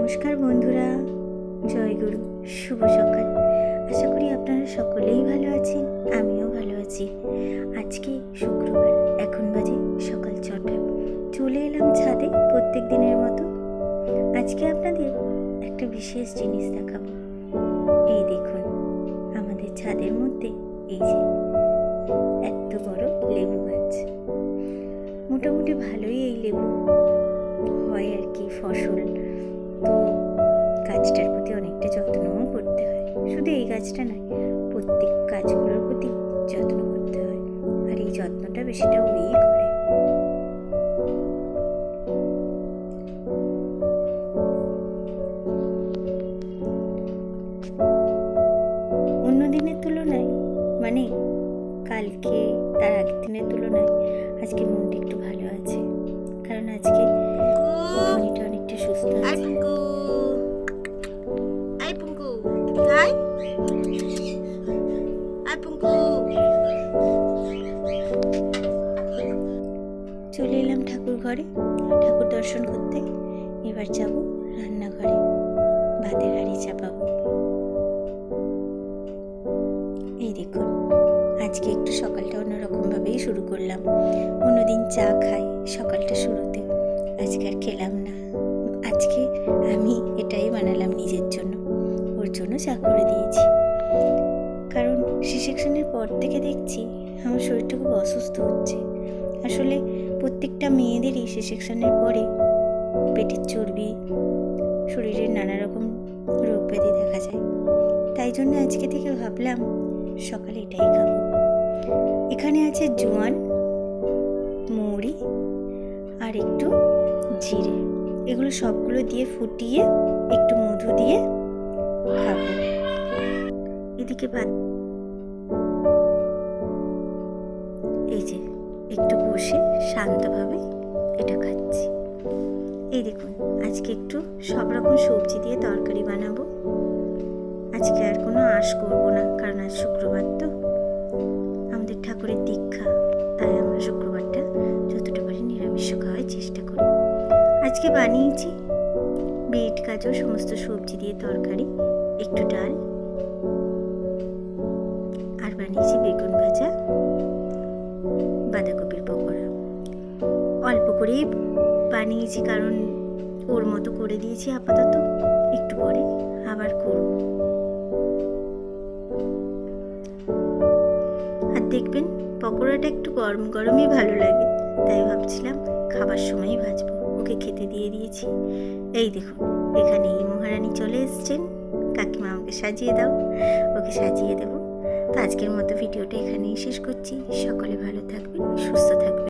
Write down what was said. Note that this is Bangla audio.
নমস্কার বন্ধুরা, জয়গুরু, শুভ সকাল। আশা করি আপনারা সকলেই ভালো আছেন, আমিও ভালো আছি। আজকে শুক্রবার, এখন বাজে সকাল 6টা। চলে এলাম ছাদে প্রত্যেক দিনের মতো। আজকে আপনাদের একটা বিশেষ জিনিস দেখাবো। এই দেখুন, আমাদের ছাদের মধ্যে এই যে এত বড় লেবু গাছ। মোটামুটি ভালোই এই লেবু হয় আর কি, ফসল। তো গাছটার প্রতি অনেকটা যত্নও করতে হয়। শুধু এই গাছটা নয়, প্রত্যেক গাছগুলোর প্রতি যত্ন করতে হয়। আর এই যত্নটা বেশিটা ওই করে। অন্য দিনের তুলনায়, মানে কালকে তার আগের দিনের তুলনায় আজকে মনটা একটু ভালো আছে। কারণ আজকে মনটা অনেকটা সুস্থ আছে। চলে এলাম ঠাকুর ঘরে, ঠাকুর দর্শন করতে। এবার যাব রান্নাঘরে, ভাতের হাঁড়ি চাপাবো। এই দেখুন, আজকে একটু সকালটা অন্যরকমভাবেই শুরু করলাম। অন্যদিন চা খাই সকালটা শুরুতে, আজকে আর খেলাম না। আজকে আমি এটাই বানালাম নিজের জন্য, ওর জন্য চা করে দিয়েছি। কারণ সি-সেকশনের পর থেকে দেখছি আমার শরীরটা খুব অসুস্থ হচ্ছে। আসলে প্রত্যেকটা মেয়েদেরই সি-সেকশনের পরে পেটের চর্বি, শরীরের নানা রকম রোগ ব্যাধি দেখা যায়। তাই জন্য আজকে থেকে ভাবলাম সকালে এটাই খাবো। এখানে আছে জোয়ান, মৌরি আর একটু জিরে। এগুলো সবগুলো দিয়ে ফুটিয়ে একটু মধু দিয়ে খাবো। এদিকে ভাত, এই যে একটু বসে শান্তভাবে এটা খাচ্ছি। এই দেখুন, আজকে একটু সব রকম সবজি দিয়ে তরকারি বানাবো। আজকে আর কোনো আঁশ করবো না, কারণ আজ শুক্রবার, তো আমাদের ঠাকুরের দীক্ষা। তাই আমরা শুক্রবারটা যতটা পারি নিরামিষ খাওয়ার চেষ্টা করি। আজকে বানিয়েছি বিট, গাজর সমস্ত সবজি দিয়ে তরকারি, একটু ডাল, আর বানিয়েছি বেগুন ভাজা, বাঁধাকপির পকোড়া। অল্প করেই বানিয়েছি, কারণ ওর মতো করে দিয়েছি আপাতত, একটু পরে আবার করব। আর দেখবেন পকোড়াটা একটু গরম গরমই ভালো লাগে, তাই ভাবছিলাম খাবার সময়ই ভাজবো। ওকে খেতে দিয়ে দিয়েছি। এই দেখুন, এখানে এই মহারানী চলে এসছেন। কাকিমা আমাকে সাজিয়ে দাও, ওকে সাজিয়ে দেবো। তো আজকের মতো ভিডিওটা এখানেই শেষ করছি। সকলে ভালো থাকবেন, সুস্থ থাকবেন।